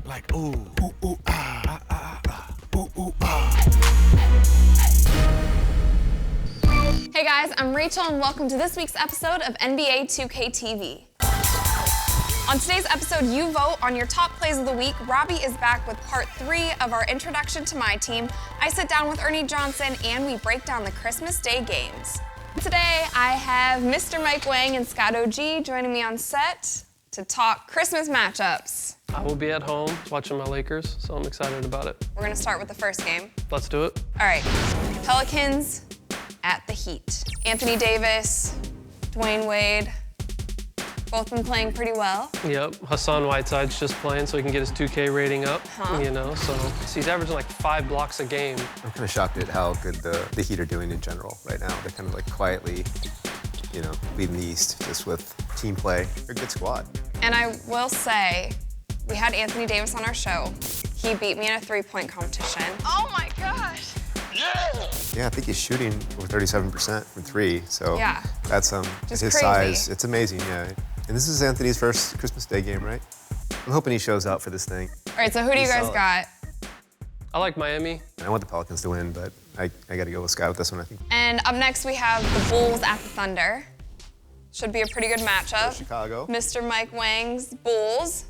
Like ooh, ooh, ooh, ah, ah, ah, ooh, ooh, ah. Hey guys, I'm Rachel and welcome to this week's episode of NBA 2K TV. On today's episode, you vote on your top plays of the week. Robbie is back with part 3 of our introduction to my team. I sit down with Ernie Johnson and we break down the Christmas Day games. Today, I have Mr. Mike Wang and Scott OG joining me on set to talk Christmas matchups. I will be at home watching my Lakers, so I'm excited about it. We're gonna start with the first game. Let's do it. All right, Pelicans at the Heat. Anthony Davis, Dwayne Wade, both been playing pretty well. Yep, Hassan Whiteside's just playing so he can get his 2K rating up, you know, so he's averaging like 5 blocks a game. I'm kind of shocked at how good the Heat are doing in general right now. They're kind of like quietly, you know, leading the East just with team play. They're a good squad. And I will say, we had Anthony Davis on our show. He beat me in a 3-point competition. Oh my gosh. Yeah, I think he's shooting over 37% from 3, so yeah, that's just his crazy. size. It's amazing, yeah. And this is Anthony's first Christmas Day game, right? I'm hoping he shows out for this thing. All right, so who do you guys got? I like Miami. I want the Pelicans to win, but I got to go with Scott with this one, I think. And up next, we have the Bulls at the Thunder. Should be a pretty good matchup. Chicago. Mr. Mike Wang's Bulls.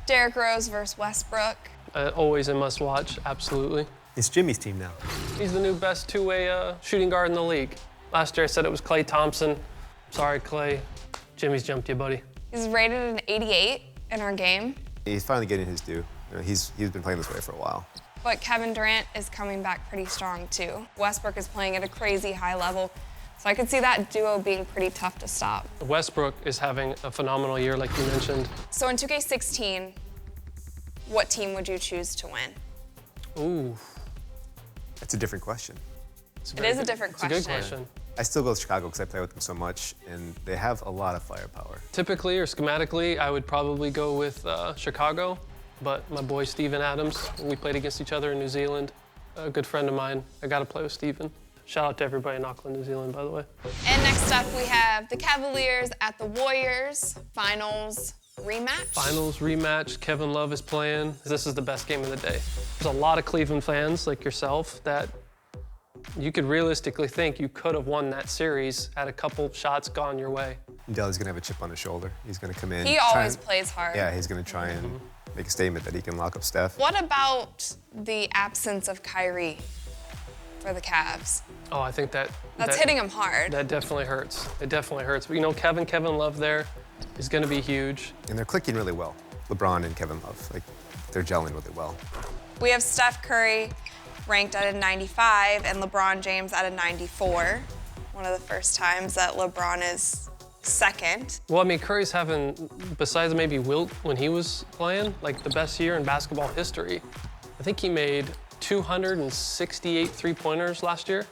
Derrick Rose versus Westbrook. Always a must-watch, absolutely. It's Jimmy's team now. He's the new best two-way shooting guard in the league. Last year I said it was Klay Thompson. Sorry, Klay. Jimmy's jumped you, buddy. He's rated an 88 in our game. He's finally getting his due. You know, he's been playing this way for a while. But Kevin Durant is coming back pretty strong, too. Westbrook is playing at a crazy high level, so I could see that duo being pretty tough to stop. Westbrook is having a phenomenal year, like you mentioned. So in 2K16, what team would you choose to win? Ooh. That's a different question. It is a different question. It's a good question. I still go with Chicago because I play with them so much, and they have a lot of firepower. Typically or schematically, I would probably go with Chicago, but my boy Steven Adams, we played against each other in New Zealand. A good friend of mine. I got to play with Steven. Shout out to everybody in Auckland, New Zealand, by the way. And next up, we have the Cavaliers at the Warriors. Finals rematch. Finals rematch. Kevin Love is playing. This is the best game of the day. There's a lot of Cleveland fans like yourself that you could realistically think you could have won that series had a couple shots gone your way. Dell's gonna have a chip on his shoulder. He's gonna come in. He always plays hard. Yeah, he's gonna try and make a statement that he can lock up Steph. What about the absence of Kyrie for the Cavs? Oh, I think that's hitting him hard. That definitely hurts. It definitely hurts. But you know, Kevin Love there is gonna be huge. And they're clicking really well. LeBron and Kevin Love, like they're gelling really well. We have Steph Curry ranked at a 95 and LeBron James at a 94. One of the first times that LeBron is second. Well, I mean, Curry's having, besides maybe Wilt when he was playing, like the best year in basketball history. I think he made 268 three-pointers last year.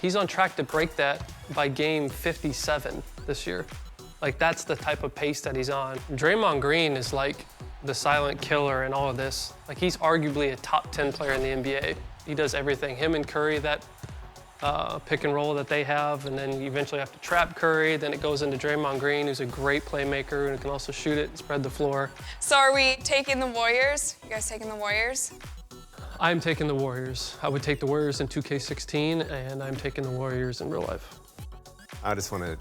He's on track to break that by game 57 this year. Like, that's the type of pace that he's on. Draymond Green is like the silent killer in all of this. Like, he's arguably a top 10 player in the NBA. He does everything. Him and Curry, that pick and roll that they have, and then you eventually have to trap Curry. Then it goes into Draymond Green, who's a great playmaker and can also shoot it and spread the floor. So are we taking the Warriors? You guys taking the Warriors? I'm taking the Warriors. I would take the Warriors in 2K16, and I'm taking the Warriors in real life. I just want to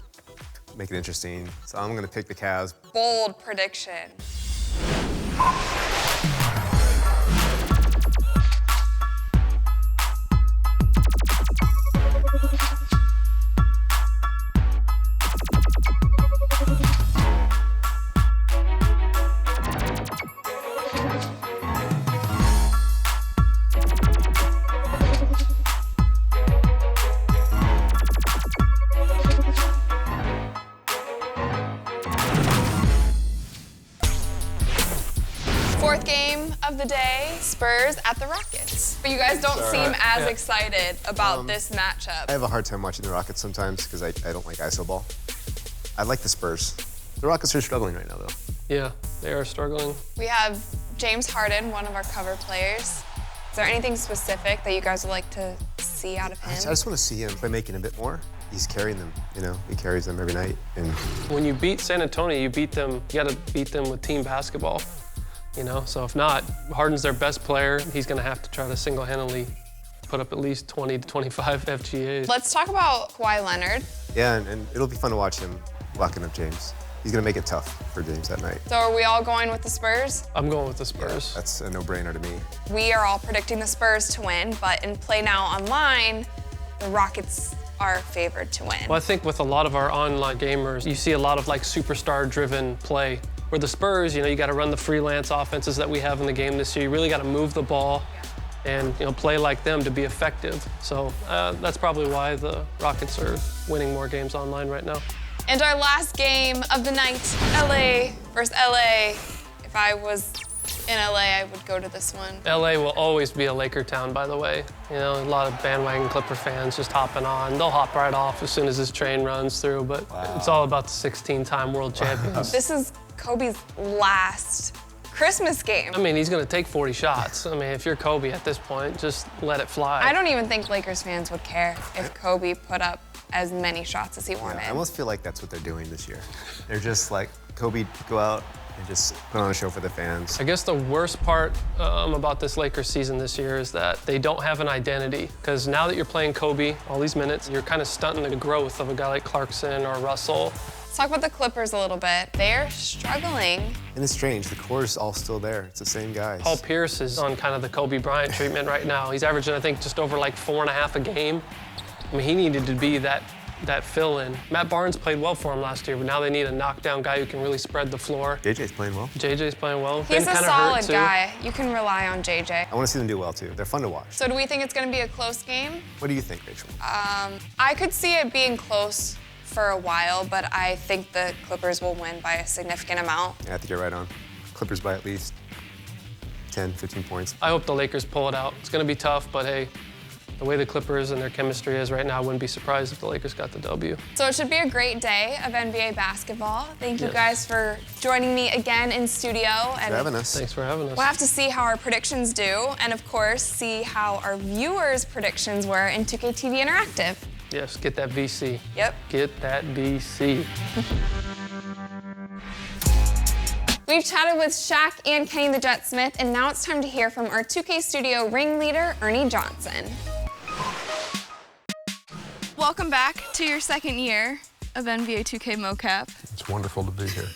make it interesting, so I'm gonna pick the Cavs. Bold prediction. Fourth game of the day, Spurs at the Rockets. But you guys don't seem as excited about this matchup. I have a hard time watching the Rockets sometimes because I don't like iso ball. I like the Spurs. The Rockets are struggling right now, though. Yeah, they are struggling. We have James Harden, one of our cover players. Is there anything specific that you guys would like to see out of him? I just want to see him play making a bit more. He's carrying them, you know. He carries them every night. And when you beat San Antonio, you beat them. You got to beat them with team basketball. you know? So if not, Harden's their best player. He's gonna have to try to single-handedly put up at least 20 to 25 FGAs. Let's talk about Kawhi Leonard. Yeah, and it'll be fun to watch him locking up James. He's gonna make it tough for James that night. So are we all going with the Spurs? I'm going with the Spurs. Yeah, that's a no-brainer to me. We are all predicting the Spurs to win, but in Play Now Online, the Rockets are favored to win. Well, I think with a lot of our online gamers, you see a lot of like superstar-driven play. Where the Spurs, you know, you got to run the freelance offenses that we have in the game this year. You really got to move the ball and, you know, play like them to be effective. So that's probably why the Rockets are winning more games online right now. And our last game of the night, LA versus LA. If I was in LA, I would go to this one. LA will always be a Laker town, by the way. You know, a lot of bandwagon Clipper fans just hopping on. They'll hop right off as soon as this train runs through, but It's all about the 16-time world champions. This is Kobe's last Christmas game. I mean, he's gonna take 40 shots. I mean, if you're Kobe at this point, just let it fly. I don't even think Lakers fans would care if Kobe put up as many shots as he wanted. I almost feel like that's what they're doing this year. They're just like, Kobe, go out and just put on a show for the fans. I guess the worst part about this Lakers season this year is that they don't have an identity. Because now that you're playing Kobe all these minutes, you're kind of stunting the growth of a guy like Clarkson or Russell. Let's talk about the Clippers a little bit. They're struggling. And it's strange, the core is all still there. It's the same guys. Paul Pierce is on kind of the Kobe Bryant treatment right now. He's averaging, I think, just over like 4.5 a game. I mean, he needed to be that fill-in. Matt Barnes played well for him last year, but now they need a knockdown guy who can really spread the floor. JJ's playing well. JJ's playing well. He's a solid guy. You can rely on JJ. I want to see them do well, too. They're fun to watch. So do we think it's going to be a close game? What do you think, Rachel? I could see it being close for a while, but I think the Clippers will win by a significant amount. Yeah, I think you're right on. Clippers by at least 10, 15 points. I hope the Lakers pull it out. It's going to be tough, but hey, the way the Clippers and their chemistry is right now, I wouldn't be surprised if the Lakers got the W. So it should be a great day of NBA basketball. Thank you guys for joining me again in studio. Thanks for having us. Thanks for having us. We'll have to see how our predictions do, and of course, see how our viewers' predictions were in 2K TV Interactive. Yes, get that VC. Yep. Get that VC. We've chatted with Shaq and Kenny the Jet Smith, and now it's time to hear from our 2K Studio ringleader, Ernie Johnson. Welcome back to your second year of NBA 2K mocap. It's wonderful to be here.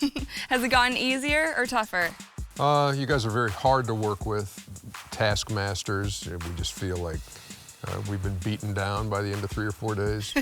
Has it gotten easier or tougher? You guys are very hard to work with, taskmasters. We just feel like we've been beaten down by the end of 3 or 4 days.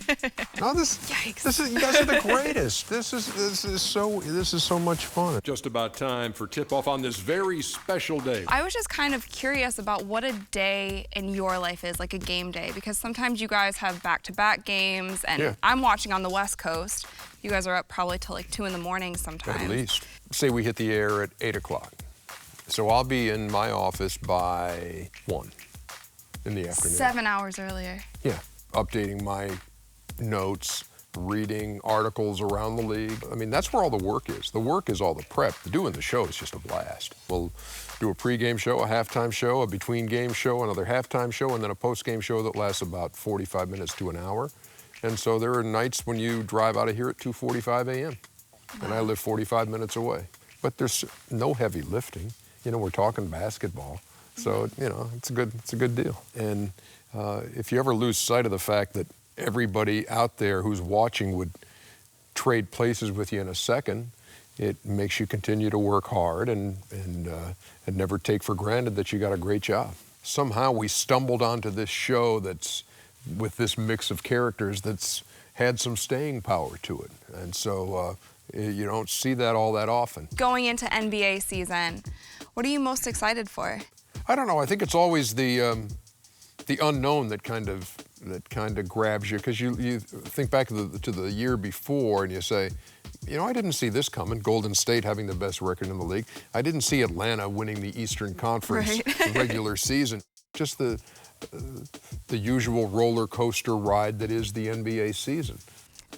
No, this is you guys are the greatest. This is so much fun. Just about time for tip-off on this very special day. I was just kind of curious about what a day in your life is, like a game day, because sometimes you guys have back-to-back games, and I'm watching on the West Coast. You guys are up probably till like 2 in the morning sometimes. At least. Say we hit the air at 8 o'clock. So I'll be in my office by 1 in the afternoon. 7 hours earlier. Yeah, updating my notes, reading articles around the league. I mean, that's where all the work is. The work is all the prep. Doing the show is just a blast. We'll do a pregame show, a halftime show, a between-game show, another halftime show, and then a post-game show that lasts about 45 minutes to an hour. And so there are nights when you drive out of here at 2:45 a.m. And I live 45 minutes away. But there's no heavy lifting. You know, we're talking basketball. So, you know, it's a good deal. And if you ever lose sight of the fact that everybody out there who's watching would trade places with you in a second, it makes you continue to work hard and never take for granted that you got a great job. Somehow we stumbled onto this show that's with this mix of characters that's had some staying power to it. And so you don't see that all that often. Going into NBA season, what are you most excited for? I don't know. I think it's always the unknown that kind of grabs you, because you think back to the year before and you say, you know, I didn't see this coming. Golden State having the best record in the league. I didn't see Atlanta winning the Eastern Conference regular season. Just the usual roller coaster ride that is the NBA season.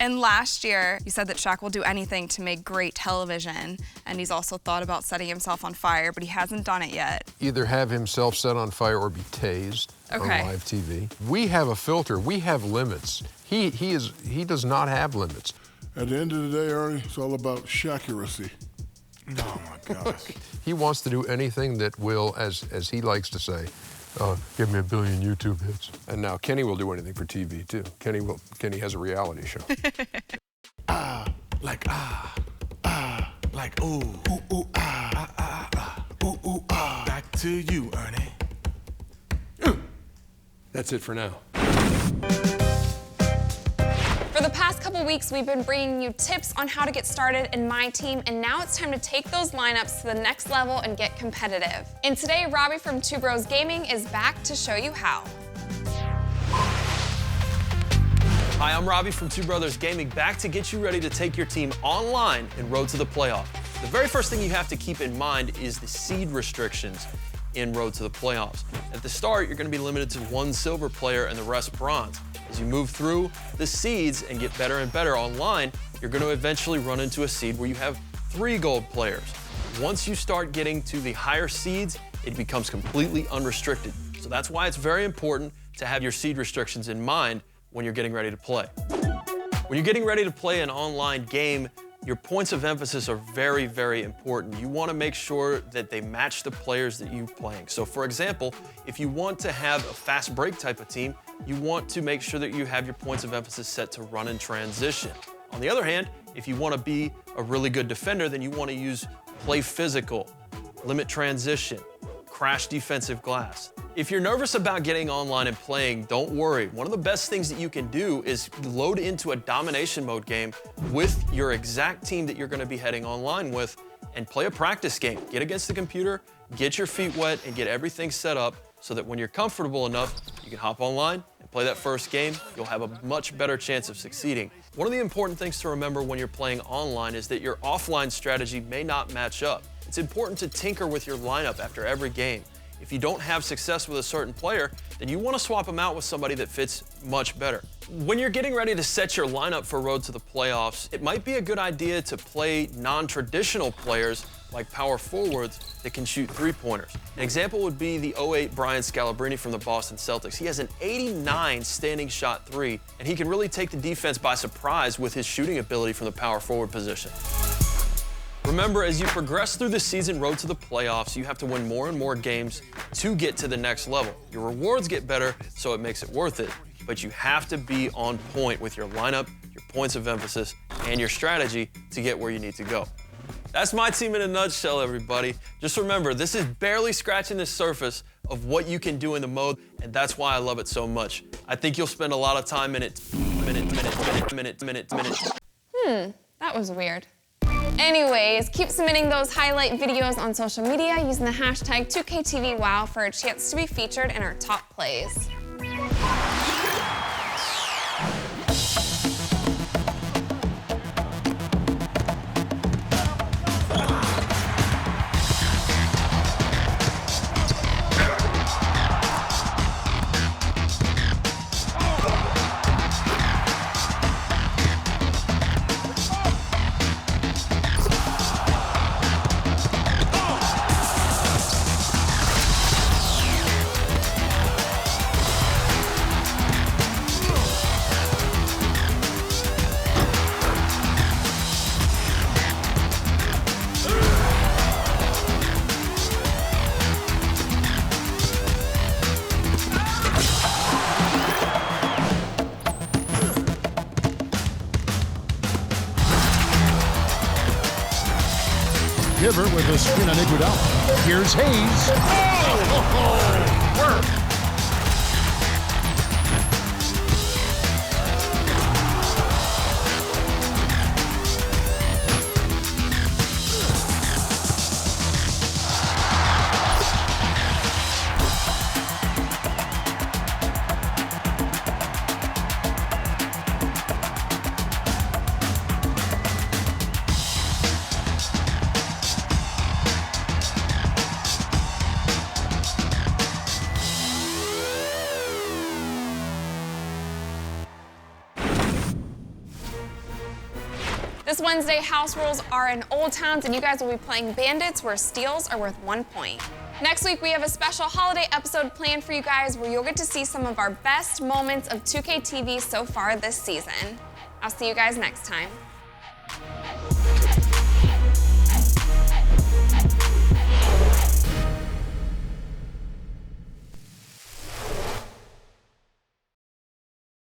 And last year, you said that Shaq will do anything to make great television, and he's also thought about setting himself on fire, but he hasn't done it yet. Either have himself set on fire or be tased on live TV. We have a filter. We have limits. He does not have limits. At the end of the day, Ernie, it's all about Shaquracy. Oh my gosh. He wants to do anything that will, as he likes to say, give me 1 billion YouTube hits. And now Kenny will do anything for TV too. Kenny has a reality show. Like ooh, ooh, ooh, ooh, ooh, back to you, Ernie. That's it for now. For the past couple weeks, we've been bringing you tips on how to get started in My Team, and now it's time to take those lineups to the next level and get competitive. And today, Robbie from Tuberose Gaming is back to show you how. Hi, I'm Robbie from Tuberose Gaming, back to get you ready to take your team online and road to the playoff. The very first thing you have to keep in mind is the seed restrictions in road to the playoffs. At the start, you're going to be limited to 1 silver player and the rest bronze. As you move through the seeds and get better and better online, you're going to eventually run into a seed where you have 3 gold players. Once you start getting to the higher seeds, it becomes completely unrestricted. So that's why it's very important to have your seed restrictions in mind when you're getting ready to play. When you're getting ready to play an online game, your points of emphasis are very, very important. You want to make sure that they match the players that you're playing. So for example, if you want to have a fast break type of team, you want to make sure that you have your points of emphasis set to run and transition. On the other hand, if you want to be a really good defender, then you want to use play physical, limit transition, crash defensive glass. If you're nervous about getting online and playing, don't worry. One of the best things that you can do is load into a domination mode game with your exact team that you're going to be heading online with and play a practice game. Get against the computer, get your feet wet, and get everything set up so that when you're comfortable enough, you can hop online and play that first game. You'll have a much better chance of succeeding. One of the important things to remember when you're playing online is that your offline strategy may not match up. It's important to tinker with your lineup after every game. If you don't have success with a certain player, then you want to swap them out with somebody that fits much better. When you're getting ready to set your lineup for road to the playoffs, it might be a good idea to play non-traditional players like power forwards that can shoot 3-pointers. An example would be the 08 Brian Scalabrine from the Boston Celtics. He has an 89 standing shot 3, and he can really take the defense by surprise with his shooting ability from the power forward position. Remember, as you progress through the season road to the playoffs, you have to win more and more games to get to the next level. Your rewards get better, so it makes it worth it. But you have to be on point with your lineup, your points of emphasis, and your strategy to get where you need to go. That's My Team in a nutshell, everybody. Just remember, this is barely scratching the surface of what you can do in the mode, and that's why I love it so much. I think you'll spend a lot of time in it. That was weird. Anyways, keep submitting those highlight videos on social media using the hashtag 2KTVWow for a chance to be featured in our top plays. Giver with a spin on Iguodala. Here's Hayes. Oh! Work. This Wednesday, house rules are in Old Towns, and you guys will be playing Bandits, where steals are worth 1 point. Next week, we have a special holiday episode planned for you guys where you'll get to see some of our best moments of 2K TV so far this season. I'll see you guys next time.